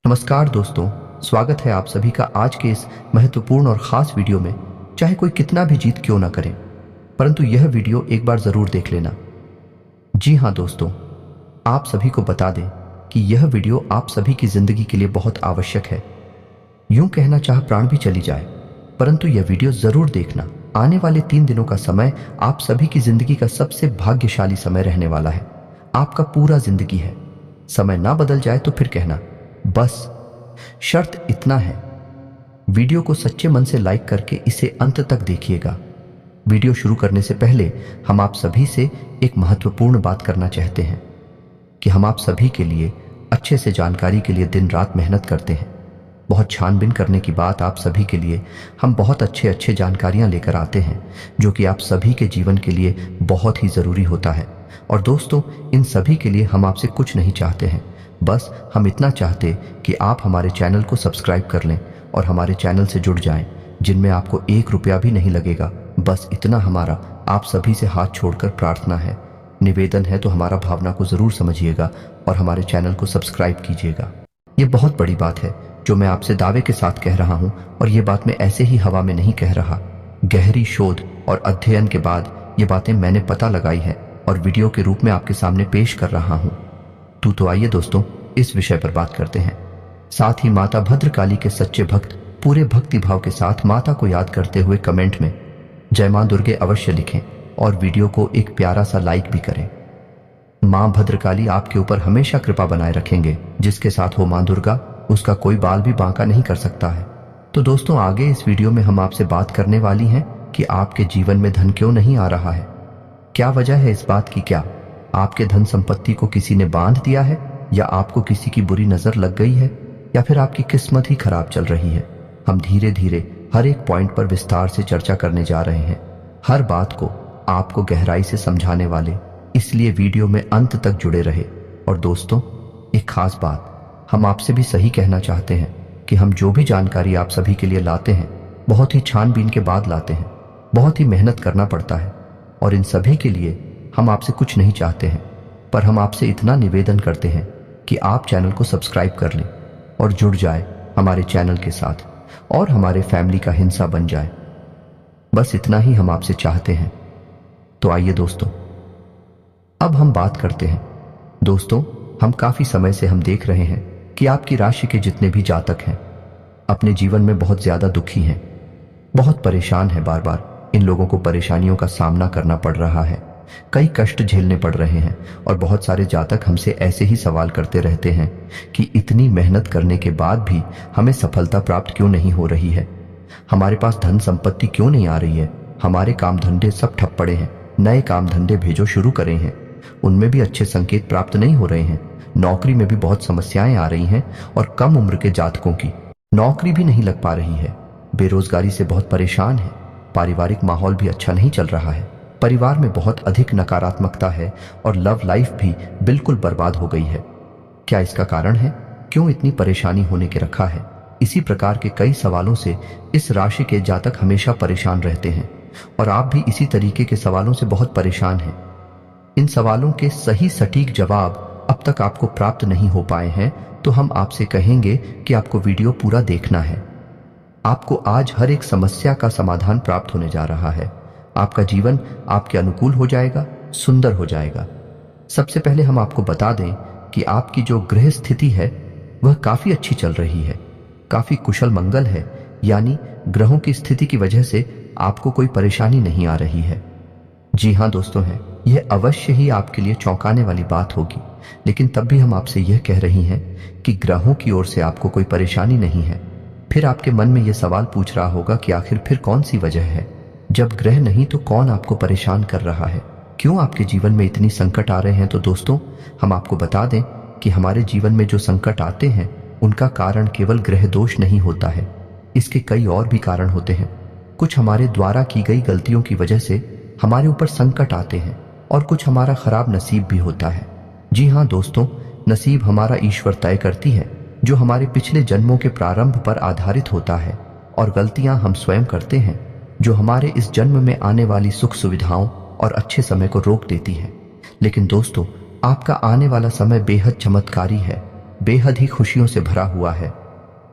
नमस्कार दोस्तों, स्वागत है आप सभी का आज के इस महत्वपूर्ण और ख़ास वीडियो में। चाहे कोई कितना भी जीत क्यों ना करे, परंतु यह वीडियो एक बार ज़रूर देख लेना। जी हाँ दोस्तों, आप सभी को बता दें कि यह वीडियो आप सभी की ज़िंदगी के लिए बहुत आवश्यक है। यूं कहना चाह प्राण भी चली जाए, परंतु यह वीडियो ज़रूर देखना। आने वाले 3 दिनों का समय आप सभी की ज़िंदगी का सबसे भाग्यशाली समय रहने वाला है। आपका पूरा ज़िंदगी है। समय ना बदल जाए तो फिर कहना। बस शर्त इतना है, वीडियो को सच्चे मन से लाइक करके इसे अंत तक देखिएगा। वीडियो शुरू करने से पहले हम आप सभी से एक महत्वपूर्ण बात करना चाहते हैं कि हम आप सभी के लिए अच्छे से जानकारी के लिए दिन रात मेहनत करते हैं। बहुत छानबीन करने की बात आप सभी के लिए हम बहुत अच्छे जानकारियां लेकर आते हैं, जो कि आप सभी के जीवन के लिए बहुत ही ज़रूरी होता है। और दोस्तों, इन सभी के लिए हम आपसे कुछ नहीं चाहते हैं, बस हम इतना चाहते कि आप हमारे चैनल को सब्सक्राइब कर लें और हमारे चैनल से जुड़ जाएं, जिनमें आपको 1 रुपया भी नहीं लगेगा। बस इतना हमारा आप सभी से हाथ छोड़कर प्रार्थना है, निवेदन है। तो हमारा भावना को ज़रूर समझिएगा और हमारे चैनल को सब्सक्राइब कीजिएगा। ये बहुत बड़ी बात है जो मैं आपसे दावे के साथ कह रहा हूँ, और ये बात मैं ऐसे ही हवा में नहीं कह रहा। गहरी शोध और अध्ययन के बाद ये बातें मैंने पता लगाई है और वीडियो के रूप में आपके सामने पेश कर रहा हूँ। तो आइए दोस्तों, इस विषय पर बात करते हैं। साथ ही माता भद्रकाली के सच्चे भक्त पूरे भक्ति भाव के साथ माता को याद करते हुए कमेंट में जय मां दुर्गे अवश्य लिखें और वीडियो को एक प्यारा सा लाइक भी करें। मां भद्रकाली आपके ऊपर हमेशा कृपा बनाए रखेंगे। जिसके साथ हो मां दुर्गा, उसका कोई बाल भी बांका नहीं कर सकता है। तो दोस्तों, आगे इस वीडियो में हम आपसे बात करने वाली हैं कि आपके जीवन में धन क्यों नहीं आ रहा है। क्या वजह है इस बात की? क्या आपके धन संपत्ति को किसी ने बांध दिया है, या आपको किसी की बुरी नजर लग गई है, या फिर आपकी किस्मत ही खराब चल रही है? हम धीरे धीरे हर एक पॉइंट पर विस्तार से चर्चा करने जा रहे हैं, हर बात को आपको गहराई से समझाने वाले। इसलिए वीडियो में अंत तक जुड़े रहे। और दोस्तों, एक खास बात हम आपसे भी सही कहना चाहते हैं कि हम जो भी जानकारी आप सभी के लिए लाते हैं, बहुत ही छानबीन के बाद लाते हैं। बहुत ही मेहनत करना पड़ता है, और इन सभी के लिए हम आपसे कुछ नहीं चाहते हैं, पर हम आपसे इतना निवेदन करते हैं कि आप चैनल को सब्सक्राइब कर लें और जुड़ जाए हमारे चैनल के साथ और हमारे फैमिली का हिस्सा बन जाए। बस इतना ही हम आपसे चाहते हैं। तो आइए दोस्तों, अब हम बात करते हैं। दोस्तों, हम काफी समय से हम देख रहे हैं कि आपकी राशि के जितने भी जातक हैं, अपने जीवन में बहुत ज्यादा दुखी हैं, बहुत परेशान हैं। बार बार इन लोगों को परेशानियों का सामना करना पड़ रहा है, कई कष्ट झेलने पड़ रहे हैं। और बहुत सारे जातक हमसे ऐसे ही सवाल करते रहते हैं कि इतनी मेहनत करने के बाद भी हमें सफलता प्राप्त क्यों नहीं हो रही है, हमारे पास धन संपत्ति क्यों नहीं आ रही है, हमारे काम धंधे सब ठप पड़े हैं, नए काम धंधे भेजो शुरू करें हैं, उनमें भी अच्छे संकेत प्राप्त नहीं हो रहे हैं, नौकरी में भी बहुत समस्याएं आ रही हैं, और कम उम्र के जातकों की नौकरी भी नहीं लग पा रही है, बेरोजगारी से बहुत परेशान है, पारिवारिक माहौल भी अच्छा नहीं चल रहा है, परिवार में बहुत अधिक नकारात्मकता है, और लव लाइफ भी बिल्कुल बर्बाद हो गई है। क्या इसका कारण है? क्यों इतनी परेशानी होने के रखा है? इसी प्रकार के कई सवालों से इस राशि के जातक हमेशा परेशान रहते हैं, और आप भी इसी तरीके के सवालों से बहुत परेशान हैं। इन सवालों के सही सटीक जवाब अब तक आपको प्राप्त नहीं हो पाए हैं, तो हम आपसे कहेंगे कि आपको वीडियो पूरा देखना है। आपको आज हर एक समस्या का समाधान प्राप्त होने जा रहा है। आपका जीवन आपके अनुकूल हो जाएगा, सुंदर हो जाएगा। सबसे पहले हम आपको बता दें कि आपकी जो गृह स्थिति है वह काफी अच्छी चल रही है, काफी कुशल मंगल है, यानी ग्रहों की स्थिति की वजह से आपको कोई परेशानी नहीं आ रही है। जी हाँ दोस्तों, है यह अवश्य ही आपके लिए चौंकाने वाली बात होगी, लेकिन तब भी हम आपसे यह कह रही हैं कि ग्रहों की ओर से आपको कोई परेशानी नहीं है। फिर आपके मन में यह सवाल पूछ रहा होगा कि आखिर फिर कौन सी वजह है? जब ग्रह नहीं तो कौन आपको परेशान कर रहा है? क्यों आपके जीवन में इतनी संकट आ रहे हैं? तो दोस्तों, हम आपको बता दें कि हमारे जीवन में जो संकट आते हैं उनका कारण केवल ग्रह दोष नहीं होता है, इसके कई और भी कारण होते हैं। कुछ हमारे द्वारा की गई गलतियों की वजह से हमारे ऊपर संकट आते हैं, और कुछ हमारा खराब नसीब भी होता है। जी हाँ दोस्तों, नसीब हमारा ईश्वर तय करती है, जो हमारे पिछले जन्मों के प्रारंभ पर आधारित होता है, और गलतियां हम स्वयं करते हैं, जो हमारे इस जन्म में आने वाली सुख सुविधाओं और अच्छे समय को रोक देती है। लेकिन दोस्तों, आपका आने वाला समय बेहद चमत्कारी है। बेहद ही खुशियों से भरा हुआ है।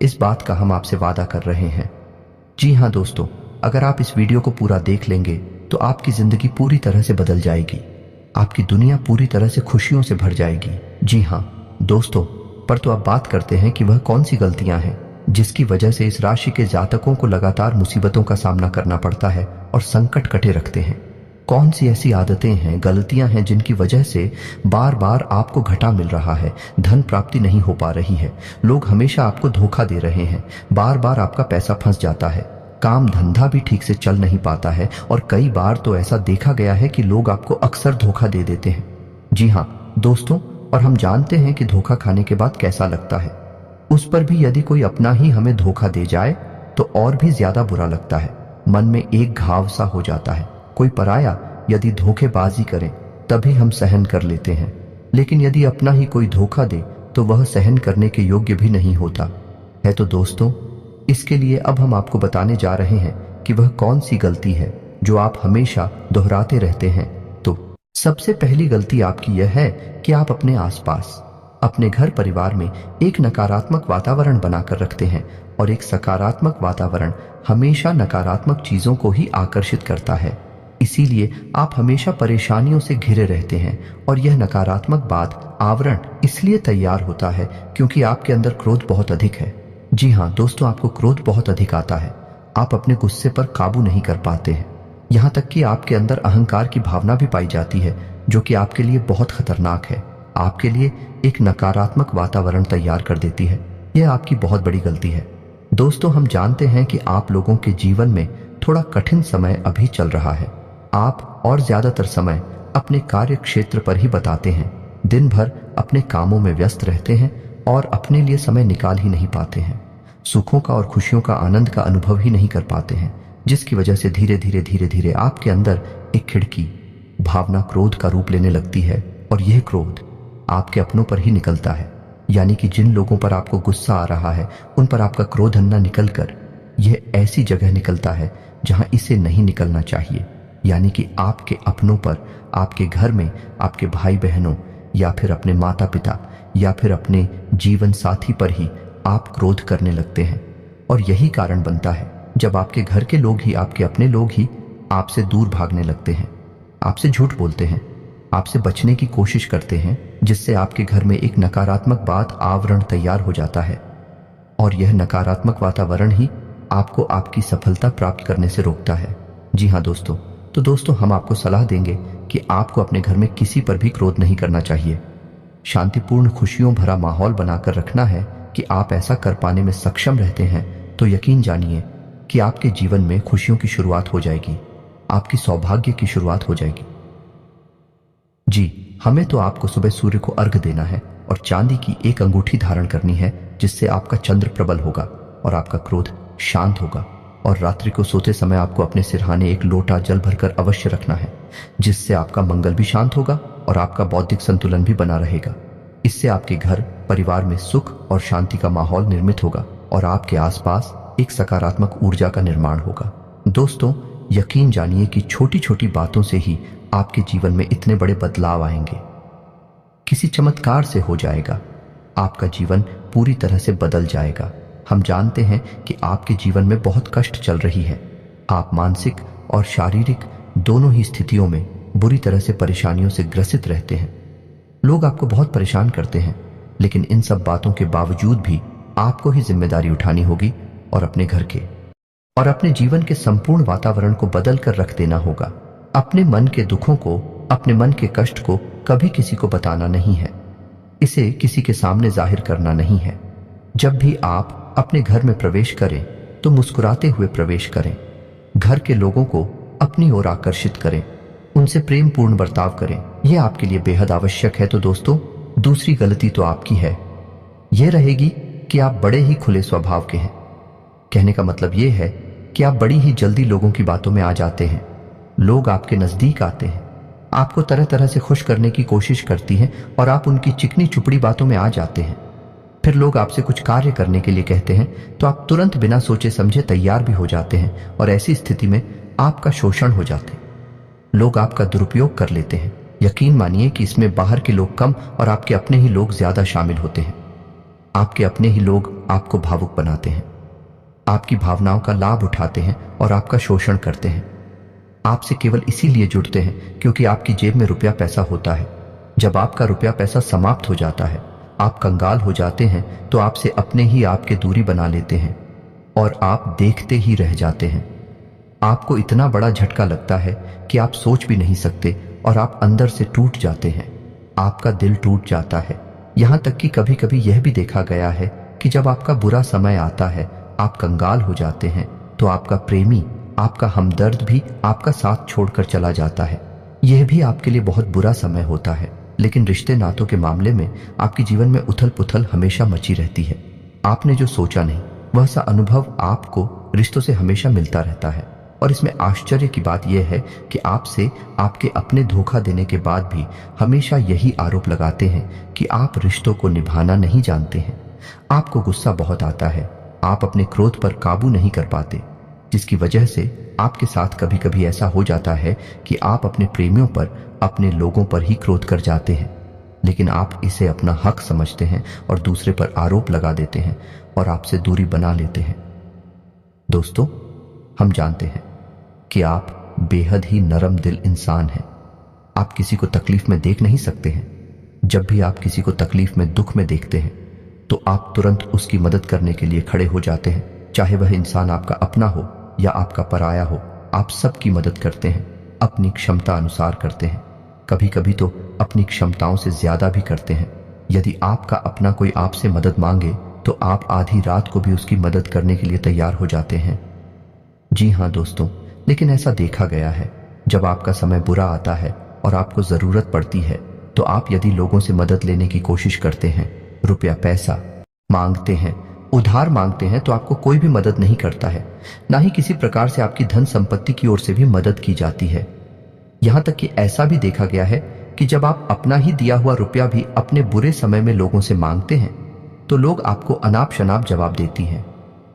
इस बात का हम आपसे वादा कर रहे हैं। जी हाँ दोस्तों, अगर आप इस वीडियो को पूरा देख लेंगे तो आपकी जिंदगी पूरी तरह से बदल जाएगी। आपकी दुनिया पूरी तरह से खुशियों से भर जाएगी। जी हाँ दोस्तों, पर तो अब बात करते हैं कि वह कौन सी गलतियां हैं जिसकी वजह से इस राशि के जातकों को लगातार मुसीबतों का सामना करना पड़ता है और संकट कटे रखते हैं। कौन सी ऐसी आदतें हैं, गलतियां हैं जिनकी वजह से बार बार आपको घाटा मिल रहा है, धन प्राप्ति नहीं हो पा रही है, लोग हमेशा आपको धोखा दे रहे हैं, बार बार आपका पैसा फंस जाता है, काम धंधा भी ठीक से चल नहीं पाता है और कई बार तो ऐसा देखा गया है कि लोग आपको अक्सर धोखा दे देते हैं। जी हाँ दोस्तों, और हम जानते हैं कि धोखा खाने के बाद कैसा लगता है। उस पर भी यदि कोई अपना ही हमें धोखा दे जाए तो और भी ज्यादा बुरा लगता है, मन में एक घाव सा हो जाता है। कोई पराया यदि धोखेबाजी करे तभी हम सहन कर लेते हैं, लेकिन यदि अपना ही कोई धोखा दे तो वह सहन करने के योग्य भी नहीं होता है। तो दोस्तों, इसके लिए अब हम आपको बताने जा रहे हैं कि वह कौन सी गलती है जो आप हमेशा दोहराते रहते हैं। तो सबसे पहली गलती आपकी यह है कि आप अपने आसपास, अपने घर परिवार में एक नकारात्मक वातावरण बनाकर रखते हैं, और एक सकारात्मक वातावरण हमेशा नकारात्मक चीजों को ही आकर्षित करता है। इसीलिए आप हमेशा परेशानियों से घिरे रहते हैं, और यह नकारात्मक बात आवरण इसलिए तैयार होता है क्योंकि आपके अंदर क्रोध बहुत अधिक है। जी हाँ दोस्तों, आपको क्रोध बहुत अधिक आता है। आप अपने गुस्से पर काबू नहीं कर पाते हैं, यहाँ तक कि आपके अंदर अहंकार की भावना भी पाई जाती है, जो कि आपके लिए बहुत खतरनाक है, आपके लिए एक नकारात्मक वातावरण तैयार कर देती है। यह आपकी बहुत बड़ी गलती है। दोस्तों, हम जानते हैं कि आप लोगों के जीवन में थोड़ा कठिन समय अभी चल रहा है। आप और ज्यादातर समय अपने कार्य क्षेत्र पर ही बताते हैं, दिन भर अपने कामों में व्यस्त रहते हैं और अपने लिए समय निकाल ही नहीं पाते हैं। सुखों का और खुशियों का आनंद का अनुभव ही नहीं कर पाते हैं, जिसकी वजह से धीरे धीरे आपके अंदर एक खिड़की भावना क्रोध का रूप लेने लगती है, और यह क्रोध आपके अपनों पर ही निकलता है। यानी कि जिन लोगों पर आपको गुस्सा आ रहा है उन पर आपका क्रोध न निकलकर यह ऐसी जगह निकलता है जहां इसे नहीं निकलना चाहिए, यानी कि आपके अपनों पर, आपके घर में, आपके भाई बहनों या फिर अपने माता पिता या फिर अपने जीवन साथी पर ही आप क्रोध करने लगते हैं। और यही कारण बनता है जब आपके घर के लोग ही, आपके अपने लोग ही आपसे दूर भागने लगते हैं, आपसे झूठ बोलते हैं, आपसे बचने की कोशिश करते हैं, जिससे आपके घर में एक नकारात्मक बात आवरण तैयार हो जाता है, और यह नकारात्मक वातावरण ही आपको आपकी सफलता प्राप्त करने से रोकता है। जी हाँ दोस्तों, तो दोस्तों, हम आपको सलाह देंगे कि आपको अपने घर में किसी पर भी क्रोध नहीं करना चाहिए। शांतिपूर्ण खुशियों भरा माहौल बनाकर रखना है कि आप ऐसा कर पाने में सक्षम रहते हैं तो यकीन जानिए कि आपके जीवन में खुशियों की शुरुआत हो जाएगी, आपकी सौभाग्य की शुरुआत हो जाएगी। जी, हमें तो आपको सुबह सूर्य को अर्घ देना है और चांदी की एक अंगूठी धारण करनी है, जिससे आपका चंद्र प्रबल होगा और आपका क्रोध शांत होगा। और रात्रि को सोते समय आपको अपने सिरहाने एक लोटा जल भरकर अवश्य रखना है, जिससे आपका मंगल भी शांत होगा और आपका बौद्धिक संतुलन भी बना रहेगा। इससे आपके घर परिवार में सुख और शांति का माहौल निर्मित होगा और आपके आसपास एक सकारात्मक ऊर्जा का निर्माण होगा। दोस्तों, यकीन जानिए कि छोटी छोटी बातों से ही आपके जीवन में इतने बड़े बदलाव आएंगे, किसी चमत्कार से हो जाएगा, आपका जीवन पूरी तरह से बदल जाएगा। हम जानते हैं कि आपके जीवन में बहुत कष्ट चल रही है, आप मानसिक और शारीरिक दोनों ही स्थितियों में बुरी तरह से परेशानियों से ग्रसित रहते हैं। लोग आपको बहुत परेशान करते हैं, लेकिन इन सब बातों के बावजूद भी आपको ही जिम्मेदारी उठानी होगी और अपने घर के और अपने जीवन के संपूर्ण वातावरण को बदल कर रख देना होगा। अपने मन के दुखों को, अपने मन के कष्ट को कभी किसी को बताना नहीं है, इसे किसी के सामने जाहिर करना नहीं है। जब भी आप अपने घर में प्रवेश करें तो मुस्कुराते हुए प्रवेश करें, घर के लोगों को अपनी ओर आकर्षित करें, उनसे प्रेम पूर्ण बर्ताव करें, यह आपके लिए बेहद आवश्यक है। तो दोस्तों, दूसरी गलती तो आपकी है, यह रहेगी कि आप बड़े ही खुले स्वभाव के हैं। कहने का मतलब यह है कि आप बड़ी ही जल्दी लोगों की बातों में आ जाते हैं। लोग आपके नजदीक आते हैं, आपको तरह तरह से खुश करने की कोशिश करती हैं और आप उनकी चिकनी चुपड़ी बातों में आ जाते हैं। फिर लोग आपसे कुछ कार्य करने के लिए कहते हैं तो आप तुरंत बिना सोचे समझे तैयार भी हो जाते हैं, और ऐसी स्थिति में आपका शोषण हो जाते हैं, लोग आपका दुरुपयोग कर लेते हैं। यकीन मानिए कि इसमें बाहर के लोग कम और आपके अपने ही लोग ज्यादा शामिल होते हैं। आपके अपने ही लोग आपको भावुक बनाते हैं, आपकी भावनाओं का लाभ उठाते हैं और आपका शोषण करते हैं। आपसे केवल इसीलिए जुड़ते हैं क्योंकि आपकी जेब में रुपया पैसा होता है। जब आपका रुपया पैसा समाप्त हो जाता है, आप कंगाल हो जाते हैं, तो आपसे अपने ही आपके दूरी बना लेते हैं और आप देखते ही रह जाते हैं। आपको इतना बड़ा झटका लगता है कि आप सोच भी नहीं सकते और आप अंदर से टूट जाते हैं। आपका दिल टूट जाता है। यहां तक कि कभी कभी यह भी देखा गया है कि जब आपका बुरा समय आता है, आप कंगाल हो जाते हैं, तो आपका प्रेमी, आपका हमदर्द भी आपका साथ छोड़कर चला जाता है। यह भी आपके लिए बहुत बुरा समय होता है। लेकिन रिश्ते नातों के मामले में आपके जीवन में उथल पुथल हमेशा मची रहती है। आपने जो सोचा नहीं, वह सा अनुभव आपको रिश्तों से हमेशा मिलता रहता है। और इसमें आश्चर्य की बात यह है कि आपसे आपके अपने धोखा देने के बाद भी हमेशा यही आरोप लगाते हैं कि आप रिश्तों को निभाना नहीं जानते हैं। आपको गुस्सा बहुत आता है, आप अपने क्रोध पर काबू नहीं कर पाते, जिसकी वजह से आपके साथ कभी कभी ऐसा हो जाता है कि आप अपने प्रेमियों पर, अपने लोगों पर ही क्रोध कर जाते हैं। लेकिन आप इसे अपना हक समझते हैं और दूसरे पर आरोप लगा देते हैं और आपसे दूरी बना लेते हैं। दोस्तों, हम जानते हैं कि आप बेहद ही नरम दिल इंसान हैं। आप किसी को तकलीफ में देख नहीं सकते हैं। जब भी आप किसी को तकलीफ में, दुख में देखते हैं, तो आप तुरंत उसकी मदद करने के लिए खड़े हो जाते हैं। चाहे वह इंसान आपका अपना हो या आपका पराया हो, आप सबकी मदद करते हैं, अपनी क्षमता अनुसार करते हैं। कभी कभी तो अपनी क्षमताओं से ज्यादा भी करते हैं। यदि आपका अपना कोई आपसे मदद मांगे, तो आप आधी रात को भी उसकी मदद करने के लिए तैयार हो जाते हैं। जी हाँ दोस्तों, लेकिन ऐसा देखा गया है, जब आपका समय बुरा आता है और आपको जरूरत पड़ती है, तो आप यदि लोगों से मदद लेने की कोशिश करते हैं, रुपया पैसा मांगते हैं, उधार मांगते हैं, तो आपको कोई भी मदद नहीं करता है। ना ही किसी प्रकार से आपकी धन संपत्ति की ओर से भी मदद की जाती है। यहां तक कि ऐसा भी देखा गया है कि जब आप अपना ही दिया हुआ रुपया भी अपने बुरे समय में लोगों से मांगते हैं, तो लोग आपको अनाप शनाप जवाब देती हैं,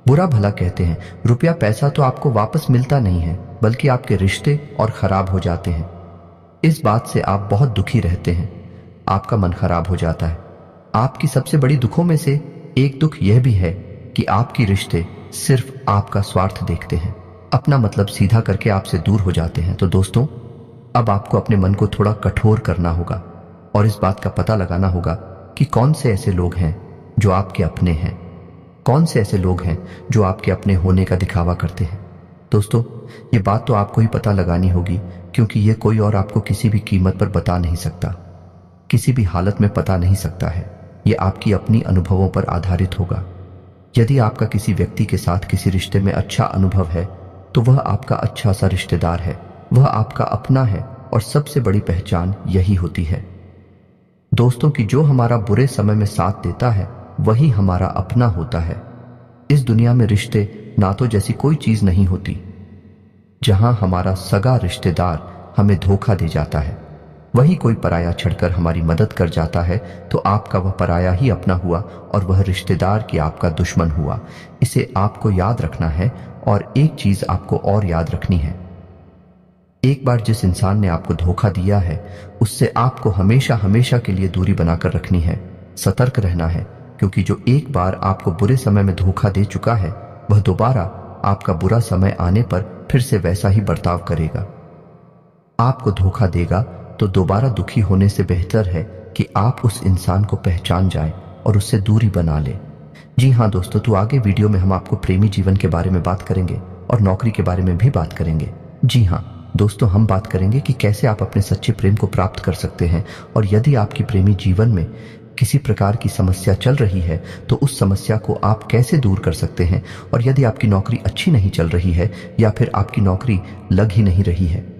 बुरा भला कहते हैं। रुपया पैसा तो आपको वापस मिलता नहीं है, बल्कि आपके रिश्ते और खराब हो जाते हैं। इस बात से आप बहुत दुखी रहते हैं, आपका मन खराब हो जाता है। आपकी सबसे बड़ी दुखों में से एक दुख यह भी है कि आपके रिश्ते सिर्फ आपका स्वार्थ देखते हैं, अपना मतलब सीधा करके आपसे दूर हो जाते हैं। तो दोस्तों, अब आपको अपने मन को थोड़ा कठोर करना होगा और इस बात का पता लगाना होगा कि कौन से ऐसे लोग हैं जो आपके अपने हैं, कौन से ऐसे लोग हैं जो आपके अपने होने का दिखावा करते हैं। दोस्तों, ये बात तो आपको ही पता लगानी होगी, क्योंकि ये कोई और आपको किसी भी कीमत पर बता नहीं सकता, किसी भी हालत में पता नहीं सकता है। ये आपकी अपनी अनुभवों पर आधारित होगा। यदि आपका किसी व्यक्ति के साथ किसी रिश्ते में अच्छा अनुभव है, तो वह आपका अच्छा सा रिश्तेदार है, वह आपका अपना है और सबसे बड़ी पहचान यही होती है दोस्तों कि जो हमारा बुरे समय में साथ देता है, वही हमारा अपना होता है। इस दुनिया में रिश्ते नातों जैसी कोई चीज नहीं होती। जहां हमारा सगा रिश्तेदार हमें धोखा दे जाता है, वही कोई पराया छड़कर हमारी मदद कर जाता है, तो आपका वह पराया ही अपना हुआ और वह रिश्तेदार की आपका दुश्मन हुआ। इसे आपको याद रखना है। और एक चीज आपको और याद रखनी है, एक बार जिस इंसान ने आपको धोखा दिया है, उससे आपको हमेशा हमेशा के लिए दूरी बनाकर रखनी है। सतर्क रहना है, क्योंकि जो एक बार आपको बुरे समय में धोखा दे चुका है, वह दोबारा आपका बुरा समय आने पर फिर से वैसा ही बर्ताव करेगा। आपको धोखा देगा तो दोबारा दुखी होने से बेहतर है कि आप उस इंसान को पहचान जाएं और उससे दूरी बना लें। जी हाँ दोस्तों, तो आगे वीडियो में हम आपको प्रेमी जीवन के बारे में बात करेंगे और नौकरी के बारे में भी बात करेंगे। जी हाँ दोस्तों, हम बात करेंगे कि कैसे आप अपने सच्चे प्रेम को प्राप्त कर सकते हैं, और यदि आपकी प्रेमी जीवन में किसी प्रकार की समस्या चल रही है, तो उस समस्या को आप कैसे दूर कर सकते हैं। और यदि आपकी नौकरी अच्छी नहीं चल रही है, या फिर आपकी नौकरी लग ही नहीं रही है,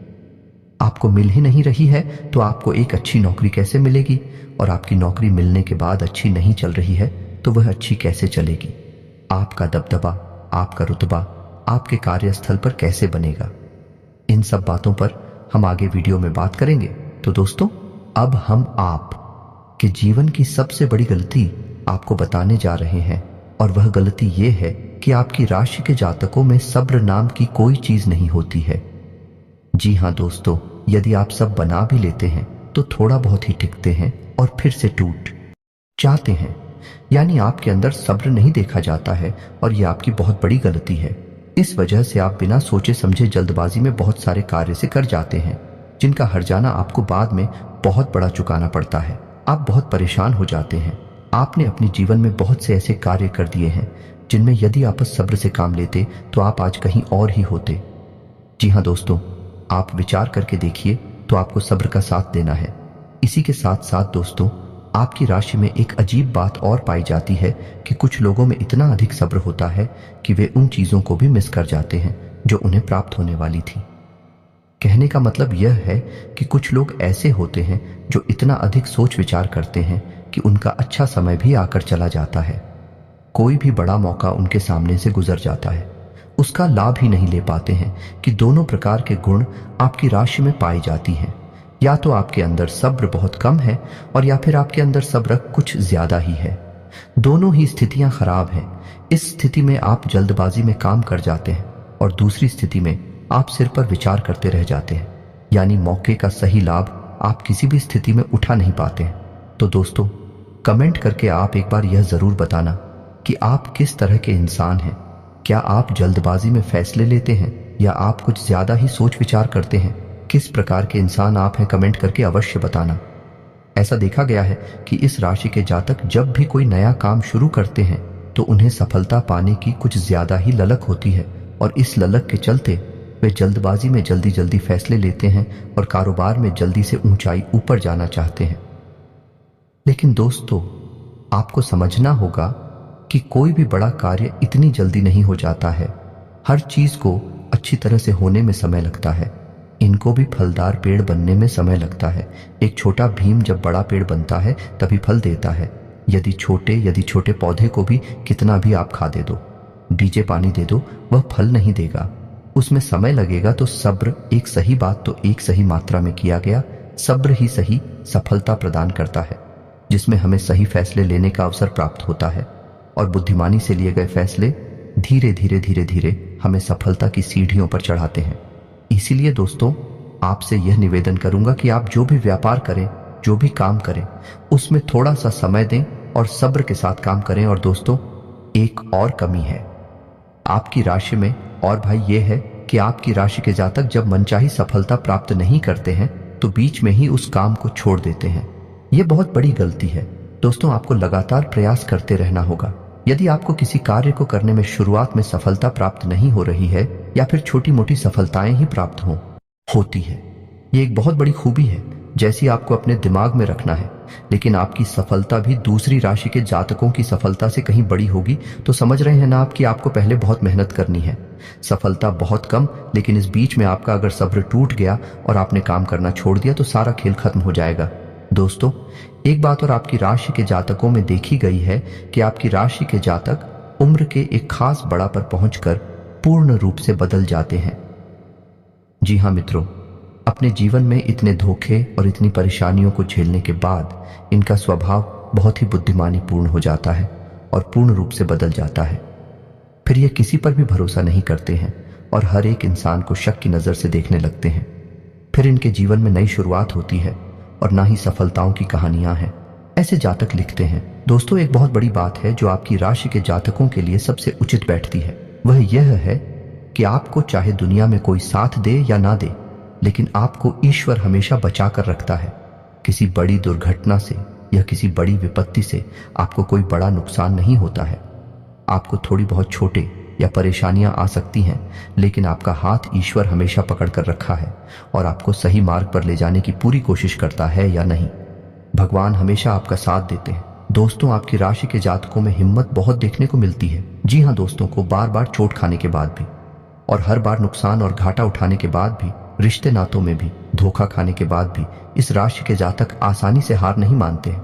आपको मिल ही नहीं रही है, तो आपको एक अच्छी नौकरी कैसे मिलेगी। और आपकी नौकरी मिलने के बाद अच्छी नहीं चल रही है, तो वह अच्छी कैसे चलेगी। आपका दबदबा, आपका रुतबा आपके कार्यस्थल पर कैसे बनेगा। इन सब बातों पर हम आगे वीडियो में बात करेंगे। तो दोस्तों, अब हम आप के जीवन की सबसे बड़ी गलती आपको बताने जा रहे हैं, और वह गलती ये है कि आपकी राशि के जातकों में सब्र नाम की कोई चीज नहीं होती है। जी हाँ दोस्तों, यदि आप सब बना भी लेते हैं, तो थोड़ा बहुत ही टिकते हैं और फिर से टूट जाते हैं। यानी आपके अंदर सब्र नहीं देखा जाता है और यह आपकी बहुत बड़ी गलती है। इस वजह से आप बिना सोचे समझे जल्दबाजी में बहुत सारे कार्य से कर जाते हैं, जिनका हर्जाना आपको बाद में बहुत बड़ा चुकाना पड़ता है। आप बहुत परेशान हो जाते हैं। आपने अपने जीवन में बहुत से ऐसे कार्य कर दिए हैं जिनमें यदि आप सब्र से काम लेते तो आप आज कहीं और ही होते। जी हाँ दोस्तों, आप विचार करके देखिए तो आपको सब्र का साथ देना है। इसी के साथ साथ दोस्तों, आपकी राशि में एक अजीब बात और पाई जाती है कि कुछ लोगों में इतना अधिक सब्र होता है कि वे उन चीजों को भी मिस कर जाते हैं जो उन्हें प्राप्त होने वाली थी। कहने का मतलब यह है कि कुछ लोग ऐसे होते हैं जो इतना अधिक सोच विचार करते हैं कि उनका अच्छा समय भी आकर चला जाता है। कोई भी बड़ा मौका उनके सामने से गुजर जाता है, उसका लाभ ही नहीं ले पाते हैं कि दोनों प्रकार के गुण आपकी राशि में पाई जाती हैं। या तो आपके अंदर सब्र बहुत कम है और या फिर आपके अंदर सब्र कुछ ज्यादा ही है। दोनों ही स्थितियां खराब हैं। इस स्थिति में आप जल्दबाजी में काम कर जाते हैं और दूसरी स्थिति में आप सिर पर विचार करते रह जाते हैं, यानी मौके का सही लाभ आप किसी भी स्थिति में उठा नहीं पाते हैं। तो दोस्तों, कमेंट करके आप एक बार यह जरूर बताना कि आप किस तरह के इंसान हैं। क्या आप जल्दबाजी में फैसले लेते हैं या आप कुछ ज्यादा ही सोच विचार करते हैं? किस प्रकार के इंसान आप हैं, कमेंट करके अवश्य बताना। ऐसा देखा गया है कि इस राशि के जातक जब भी कोई नया काम शुरू करते हैं तो उन्हें सफलता पाने की कुछ ज्यादा ही ललक होती है और इस ललक के चलते वे जल्दबाजी में जल्दी जल्दी फैसले लेते हैं और कारोबार में जल्दी से ऊंचाई ऊपर जाना चाहते हैं। लेकिन दोस्तों, आपको समझना होगा कि कोई भी बड़ा कार्य इतनी जल्दी नहीं हो जाता है। हर चीज को अच्छी तरह से होने में समय लगता है। इनको भी फलदार पेड़ बनने में समय लगता है। एक छोटा भीम जब बड़ा पेड़ बनता है तभी फल देता है। यदि छोटे पौधे को भी कितना भी आप खाद दे दो, बीजे पानी दे दो, वह फल नहीं देगा, उसमें समय लगेगा। तो सब्र, एक सही बात तो एक सही मात्रा में किया गया सब्र ही सही सफलता प्रदान करता है, जिसमें हमें सही फैसले लेने का अवसर प्राप्त होता है और बुद्धिमानी से लिए गए फैसले धीरे धीरे हमें सफलता की सीढ़ियों पर चढ़ाते हैं। इसीलिए दोस्तों, आपसे यह निवेदन करूंगा कि आप जो भी व्यापार करें, जो भी काम करें, उसमें थोड़ा सा समय दें और सब्र के साथ काम करें। और दोस्तों, एक और कमी है आपकी राशि में, और भाई ये है कि आपकी राशि के जातक जब मनचाही सफलता प्राप्त नहीं करते हैं तो बीच में ही उस काम को छोड़ देते हैं। यह बहुत बड़ी गलती है। दोस्तों, आपको लगातार प्रयास करते रहना होगा। यदि आपको किसी कार्य को करने में शुरुआत में सफलता प्राप्त नहीं हो रही है या फिर छोटी मोटी सफलताएं ही प्राप्त होती है, ये एक बहुत बड़ी खूबी है जैसी आपको अपने दिमाग में रखना है। लेकिन आपकी सफलता भी दूसरी राशि के जातकों की सफलता से कहीं बड़ी होगी तो समझ रहे हैं ना आप कि आपको पहले बहुत मेहनत करनी है। सफलता बहुत कम, लेकिन इस बीच में आपका अगर सब्र टूट गया और आपने काम करना छोड़ दिया तो सारा खेल खत्म हो जाएगा। दोस्तों, एक बात और आपकी राशि के जातकों में देखी गई है कि आपकी राशि के जातक उम्र के एक खास बड़ा पर पहुंचकर पूर्ण रूप से बदल जाते हैं। जी हाँ मित्रों, अपने जीवन में इतने धोखे और इतनी परेशानियों को झेलने के बाद इनका स्वभाव बहुत ही बुद्धिमानी पूर्ण हो जाता है और पूर्ण रूप से बदल जाता है। फिर ये किसी पर भी भरोसा नहीं करते हैं और हर एक इंसान को शक की नजर से देखने लगते हैं। फिर इनके जीवन में नई शुरुआत होती है और ना ही सफलताओं की कहानियां हैं। ऐसे जातक लिखते हैं। दोस्तों, एक बहुत बड़ी बात है जो आपकी राशि के जातकों के लिए सबसे उचित बैठती है, वह यह है कि आपको चाहे दुनिया में कोई साथ दे या ना दे, लेकिन आपको ईश्वर हमेशा बचा कर रखता है। किसी बड़ी दुर्घटना से या किसी बड़ी विपत्ति से आपको कोई बड़ा नुकसान नहीं होता है। आपको थोड़ी बहुत छोटे या परेशानियां आ सकती हैं, लेकिन आपका हाथ ईश्वर हमेशा पकड़ कर रखा है और आपको सही मार्ग पर ले जाने की पूरी कोशिश करता है या नहीं। भगवान हमेशा आपका साथ देते हैं। दोस्तों, आपकी राशि के जातकों में हिम्मत बहुत देखने को मिलती है। जी हाँ दोस्तों, को बार बार चोट खाने के बाद भी और हर बार नुकसान और घाटा उठाने के बाद भी, रिश्ते नातों में भी धोखा खाने के बाद भी इस राशि के जातक आसानी से हार नहीं मानते हैं।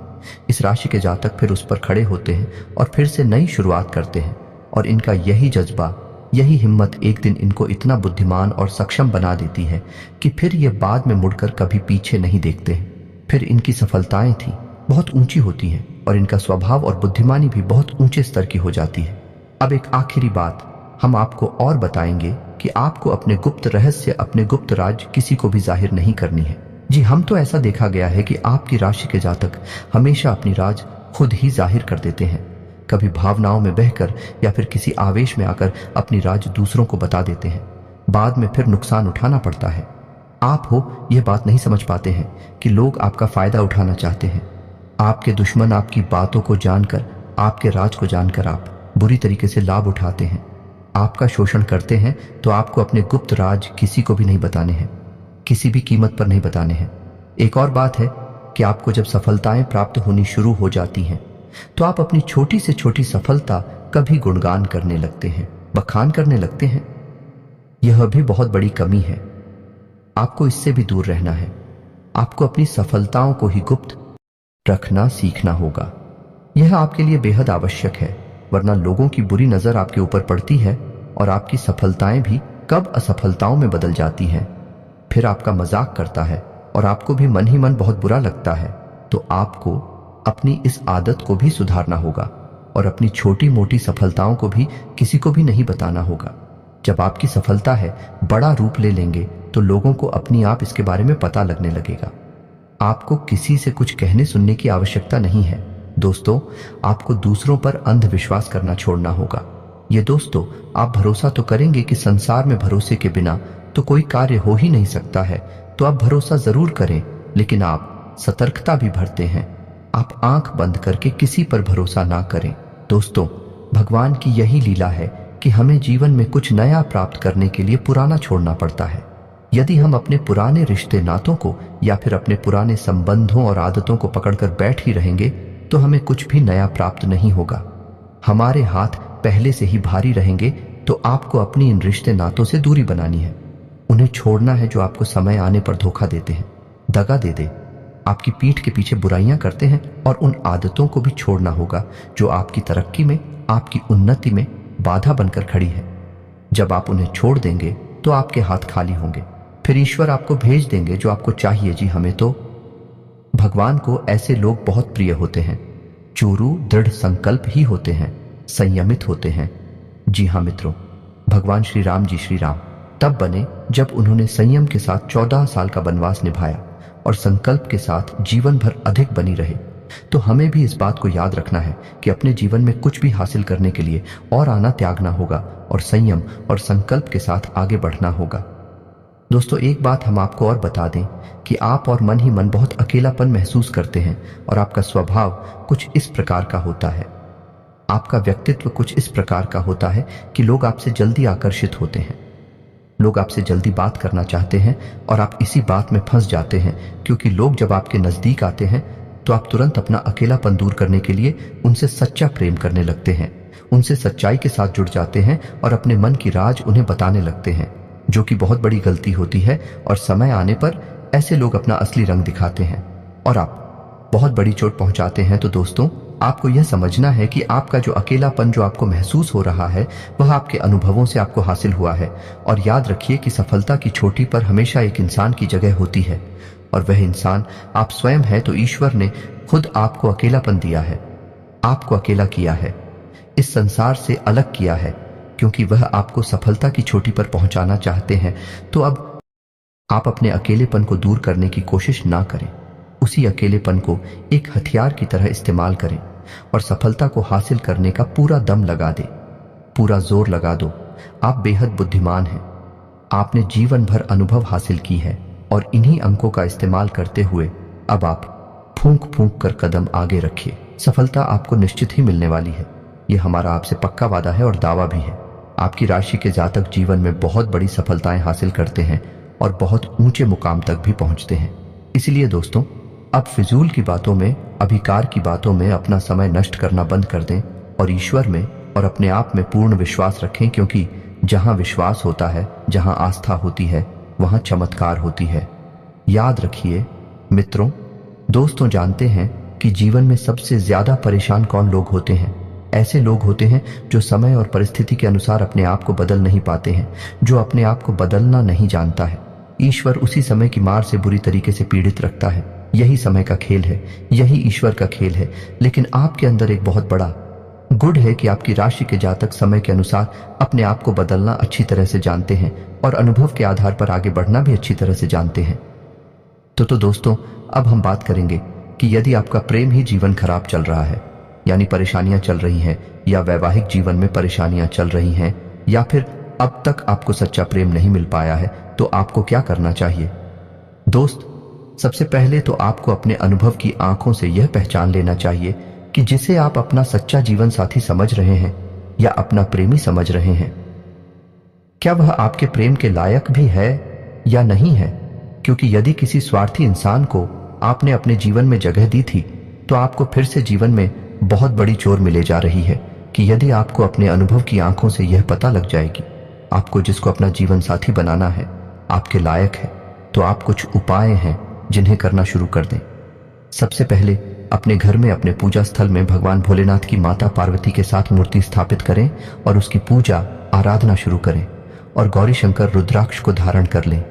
इस राशि के जातक फिर उस पर खड़े होते हैं और फिर से नई शुरुआत करते हैं और इनका यही जज्बा, यही हिम्मत एक दिन इनको इतना बुद्धिमान और सक्षम बना देती है कि फिर ये बाद में मुड़कर कभी पीछे नहीं देखते हैं। फिर इनकी सफलताएं थी बहुत ऊंची होती हैं और इनका स्वभाव और बुद्धिमानी भी बहुत ऊंचे स्तर की हो जाती है। अब एक आखिरी बात हम आपको और बताएंगे कि आपको अपने गुप्त रहस्य, अपने गुप्त राज किसी को भी जाहिर नहीं करनी है। जी, हम तो ऐसा देखा गया है कि आपकी राशि के जातक हमेशा अपनी राज खुद ही जाहिर कर देते हैं। कभी भावनाओं में बहकर या फिर किसी आवेश में आकर अपनी राज दूसरों को बता देते हैं। बाद में फिर नुकसान उठाना पड़ता है। आप हो यह बात नहीं समझ पाते हैं कि लोग आपका फायदा उठाना चाहते हैं। आपके दुश्मन आपकी बातों को जानकर, आपके राज को जानकर आप बुरी तरीके से लाभ उठाते हैं। आपका शोषण करते हैं तो आपको अपने गुप्त राज किसी को भी नहीं बताने हैं, किसी भी कीमत पर नहीं बताने हैं। एक और बात है कि आपको जब सफलताएं प्राप्त होनी शुरू हो जाती हैं तो आप अपनी छोटी से छोटी सफलता का भी गुणगान करने लगते हैं, बखान करने लगते हैं। यह भी बहुत बड़ी कमी है। आपको इससे भी दूर रहना है। आपको अपनी सफलताओं को ही गुप्त रखना सीखना होगा। यह आपके लिए बेहद आवश्यक है, वरना लोगों की बुरी नजर आपके ऊपर पड़ती है और आपकी सफलताएं भी कब असफलताओं में बदल जाती हैं। फिर आपका मजाक करता है और आपको भी मन ही मन बहुत बुरा लगता है। तो आपको अपनी इस आदत को भी सुधारना होगा और अपनी छोटी मोटी सफलताओं को भी किसी को भी नहीं बताना होगा। जब आपकी सफलता है बड़ा रूप ले लेंगे तो लोगों को अपनी आप इसके बारे में पता लगने लगेगा। आपको किसी से कुछ कहने सुनने की आवश्यकता नहीं है। दोस्तों, आपको दूसरों पर अंधविश्वास करना छोड़ना होगा। ये दोस्तों, आप भरोसा तो करेंगे कि संसार में भरोसे के बिना तो कोई कार्य हो ही नहीं सकता है, तो आप भरोसा जरूर करें, लेकिन आप सतर्कता भी भरते हैं। आप आंख बंद करके किसी पर भरोसा ना करें। दोस्तों, भगवान की यही लीला है कि हमें जीवन में कुछ नया प्राप्त करने के लिए पुराना छोड़ना पड़ता है। यदि हम अपने पुराने रिश्ते नातों को या फिर अपने पुराने संबंधों और आदतों को पकड़कर बैठ ही रहेंगे तो हमें कुछ भी नया प्राप्त नहीं होगा। हमारे हाथ पहले से ही भारी रहेंगे, तो आपको अपनी इन रिश्ते नातों से दूरी बनानी है। उन्हें छोड़ना है जो आपको समय आने पर धोखा देते हैं, दगा दे आपकी पीठ के पीछे बुराइयां करते हैं, और उन आदतों को भी छोड़ना होगा जो आपकी तरक्की में, आपकी उन्नति में बाधा बनकर खड़ी है। जब आप उन्हें छोड़ देंगे तो आपके हाथ खाली होंगे। फिर ईश्वर आपको भेज देंगे जो आपको चाहिए। जी, हमें तो भगवान को ऐसे लोग बहुत प्रिय होते हैं। चोरू दृढ़ संकल्प ही होते हैं, संयमित होते हैं। जी हाँ मित्रों, भगवान श्री राम जी, श्री राम तब बने जब उन्होंने संयम के साथ 14 साल का वनवास निभाया और संकल्प के साथ जीवन भर अधिक बनी रहे। तो हमें भी इस बात को याद रखना है कि अपने जीवन में कुछ भी हासिल करने के लिए और आना त्यागना होगा और संयम और संकल्प के साथ आगे बढ़ना होगा। दोस्तों, एक बात हम आपको और बता दें कि आप और मन ही मन बहुत अकेलापन महसूस करते हैं और आपका स्वभाव कुछ इस प्रकार का होता है, आपका व्यक्तित्व कुछ इस प्रकार का होता है कि लोग आपसे जल्दी आकर्षित होते हैं। लोग आपसे जल्दी बात करना चाहते हैं और आप इसी बात में फंस जाते हैं, क्योंकि लोग जब आपके नजदीक आते हैं तो आप तुरंत अपना अकेलापन दूर करने के लिए उनसे सच्चा प्रेम करने लगते हैं, उनसे सच्चाई के साथ जुड़ जाते हैं और अपने मन की राज उन्हें बताने लगते हैं, जो कि बहुत बड़ी गलती होती है। और समय आने पर ऐसे लोग अपना असली रंग दिखाते हैं और आप बहुत बड़ी चोट पहुंचाते हैं। तो दोस्तों, आपको यह समझना है कि आपका जो अकेलापन जो आपको महसूस हो रहा है वह आपके अनुभवों से आपको हासिल हुआ है। और याद रखिए कि सफलता की चोटी पर हमेशा एक इंसान की जगह होती है और वह इंसान आप स्वयं है। तो ईश्वर ने खुद आपको अकेलापन दिया है, आपको अकेला किया है, इस संसार से अलग किया है, क्योंकि वह आपको सफलता की चोटी पर पहुंचाना चाहते हैं। तो अब आप अपने अकेलेपन को दूर करने की कोशिश ना करें, उसी अकेलेपन को एक हथियार की तरह इस्तेमाल करें और सफलता को हासिल करने का पूरा दम लगा दें, पूरा जोर लगा दो। आप बेहद बुद्धिमान हैं, आपने जीवन भर अनुभव हासिल की है और इन्हीं अंकों का इस्तेमाल करते हुए अब आप फूंक फूंक कर कदम आगे रखिए। सफलता आपको निश्चित ही मिलने वाली है, यह हमारा आपसे पक्का वादा है और दावा भी है। आपकी राशि के जातक जीवन में बहुत बड़ी सफलताएं हासिल करते हैं और बहुत ऊंचे मुकाम तक भी पहुंचते हैं। इसलिए दोस्तों, अब फिजूल की बातों में, अभिकार की बातों में अपना समय नष्ट करना बंद कर दें और ईश्वर में और अपने आप में पूर्ण विश्वास रखें, क्योंकि जहां विश्वास होता है, जहां आस्था होती है, वहां चमत्कार होती है। याद रखिए मित्रों, दोस्तों, जानते हैं कि जीवन में सबसे ज्यादा परेशान कौन लोग होते हैं? ऐसे लोग होते हैं जो समय और परिस्थिति के अनुसार अपने आप को बदल नहीं पाते हैं, जो अपने आप को बदलना नहीं जानता है। ईश्वर उसी समय की मार से बुरी तरीके से पीड़ित रखता है। यही समय का खेल है, यही ईश्वर का खेल है। लेकिन आपके अंदर एक बहुत बड़ा गुण है कि आपकी राशि के जातक समय के अनुसार अपने आप को बदलना अच्छी तरह से जानते हैं और अनुभव के आधार पर आगे बढ़ना भी अच्छी तरह से जानते हैं। तो दोस्तों, अब हम बात करेंगे कि यदि आपका प्रेम ही जीवन खराब चल रहा है, यानी परेशानियां चल रही हैं, या वैवाहिक जीवन में परेशानियां चल रही हैं, या फिर अब तक आपको सच्चा प्रेम नहीं मिल पाया है, तो आपको क्या करना चाहिए? दोस्त, सबसे पहले तो आपको अपने अनुभव की आंखों से यह पहचान लेना चाहिए कि जिसे आप अपना सच्चा जीवन साथी समझ रहे हैं या अपना प्रेमी समझ रहे हैं, क्या वह आपके प्रेम के लायक भी है या नहीं है। क्योंकि यदि किसी स्वार्थी इंसान को आपने अपने जीवन में जगह दी थी, तो आपको फिर से जीवन में बहुत बड़ी चोट मिले जा रही है कि यदि आपको अपने अनुभव की आंखों से यह पता लग जाएगी आपको जिसको अपना जीवन साथी बनाना है आपके लायक है, तो आप कुछ उपाय हैं जिन्हें करना शुरू कर दें। सबसे पहले अपने घर में अपने पूजा स्थल में भगवान भोलेनाथ की माता पार्वती के साथ मूर्ति स्थापित करें और उसकी पूजा आराधना शुरू करें और गौरी शंकर रुद्राक्ष को धारण कर लें।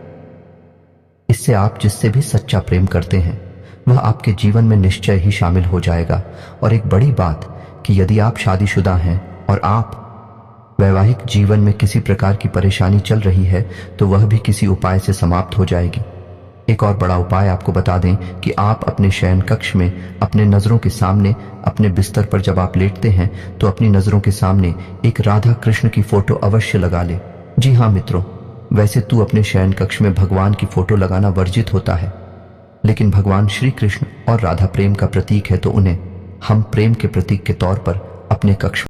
इससे आप जिससे भी सच्चा प्रेम करते हैं वह आपके जीवन में निश्चय ही शामिल हो जाएगा। और एक बड़ी बात कि यदि आप शादीशुदा हैं और आप वैवाहिक जीवन में किसी प्रकार की परेशानी चल रही है, तो वह भी किसी उपाय से समाप्त हो जाएगी। एक और बड़ा उपाय आपको बता दें कि आप अपने शयन कक्ष में अपने नजरों के सामने अपने बिस्तर पर जब आप लेटते हैं तो अपनी नजरों के सामने एक राधा कृष्ण की फोटो अवश्य लगा ले। जी हाँ मित्रों, वैसे तू अपने शयन कक्ष में भगवान की फोटो लगाना वर्जित होता है, लेकिन भगवान श्री कृष्ण और राधा प्रेम का प्रतीक है, तो उन्हें हम प्रेम के प्रतीक के तौर पर अपने कक्ष